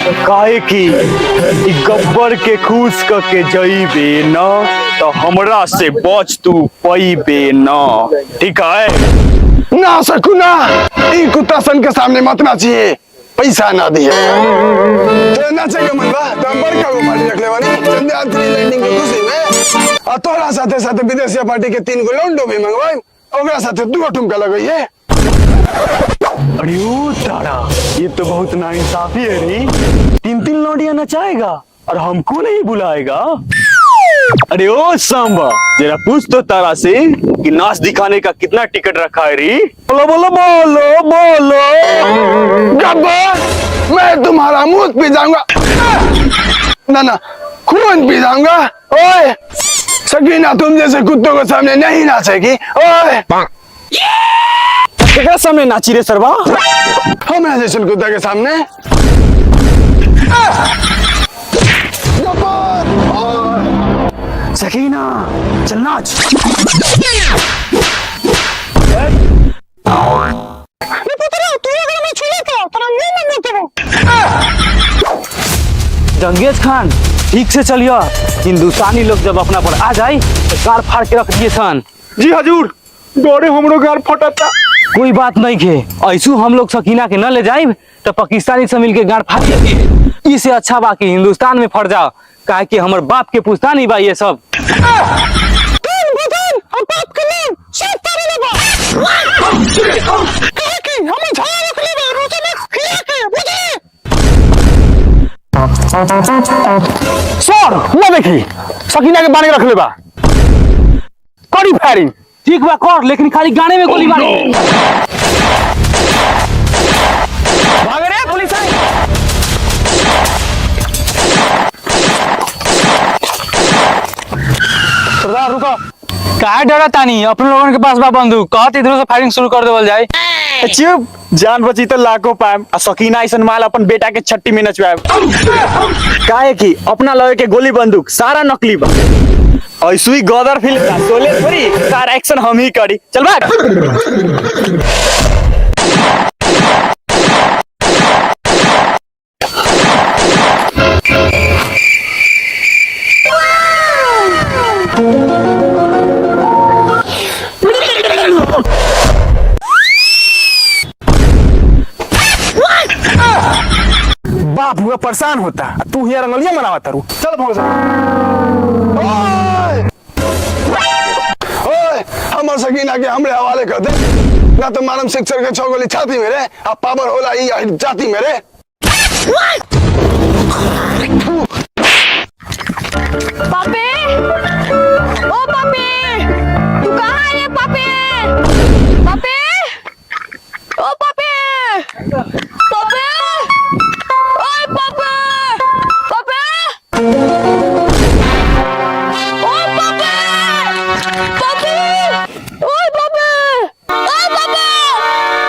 काहे की इ गब्बर के खुश करके जइबे न तो हमरा से बच तू पइबे न, ठीक है? ना सकुना, ई कुत्ता सन के सामने मत नाचिए, पैसा ना दिए तो नाचे के मन बा तो बड़का को पार्टी रख ले वाली चंद्रयान 3 लैंडिंग के खुशी में आ तोरा साथे साथे विदेशी पार्टी के 3 गो लौंडो भी मंगवाई, ओकरा साथे 2 ठुमका लगइए। अरे ओ तारा, ये तो बहुत नाइंसाफी है रे। 3 लौंडिया नचाएगा और हमको नहीं बुलाएगा। अरे ओ सांबा, जरा पूछ तो तारा से कि नाच दिखाने का कितना टिकट रखा है रे? बोलो बोलो बोलो बोलो। गब्बर, मैं तुम्हारा मुंह पी जाऊंगा, ना ना खून पी जाऊंगा। ओए सकीना, तुम जैसे कुत्तों के सामने नहीं नाचेगी। ओए केकरा सामने नाची रे सरवा? हमरा जैसे कुत्ता के सामने। सकीना चल नाच। जंगेज खान ठीक से चलियो, हिंदुस्तानी लोग जब अपना पर आ जाए तो गाड़ फाड़ के रख दिए सन। जी हजूर, गोरे हमरो गाल फटता। कोई बात नहीं खे, ऐसू हम लोग सकीना के न ले जाए तो पाकिस्तानी से मिल के गाड़ फाड़ दिए। इससे अच्छा बा कि हिंदुस्तान में फट जाओ, काहे कि हमर बाप के पुश्तानी बा ये सब। सर वो देखी सकीना के बाने रख ले बा, करी फायरिंग। ठीक बा कर, लेकिन खाली गाने में गोली मार। भाग रे पुलिस आई। सरदार रुको। काहे डरा तानी? अपने लोगों के पास बा बंदूक, कहत इधर से फायरिंग शुरू कर देवल जाए। चुप, जान बची तो लाखों पाएम आ सकीना ऐसन माल अपन बेटा के छट्टी में नचवाएम। काहे की अपना लगे के गोली बंदूक सारा नकली बा। ऐसू ही गदर फिल्म का सोले थोड़ी सारा एक्शन हम ही करी। चल भाग। बाप हुआ परेशान होता, तू यहाँ रंगोलिया मनावा तारू। चल भाग जा। ओए हमर सकीना के हमरे हवाले कर दे, ना तो मानम शिक्षक के 6 गोली छाती मेरे अब पावर होला ई जाति मेरे। पापे, ओ पापे, तू कहाँ है पापे? पापे, ओ पापे, पापे, ओए पापे, पापे, ओ पापे, पापे, ओए पापे, ओए पापे,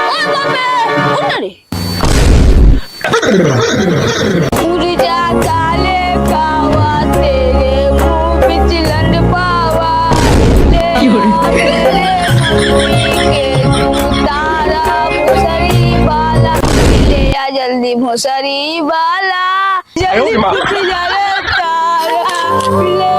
ओए पापे, उठ रे। उड़ जा काले कावा तेरे मुंह बिच लंड पावा ले तारा भोसरी वाला ले आ जल्दी भोसरी वाला जल्दी जा रे तारा ले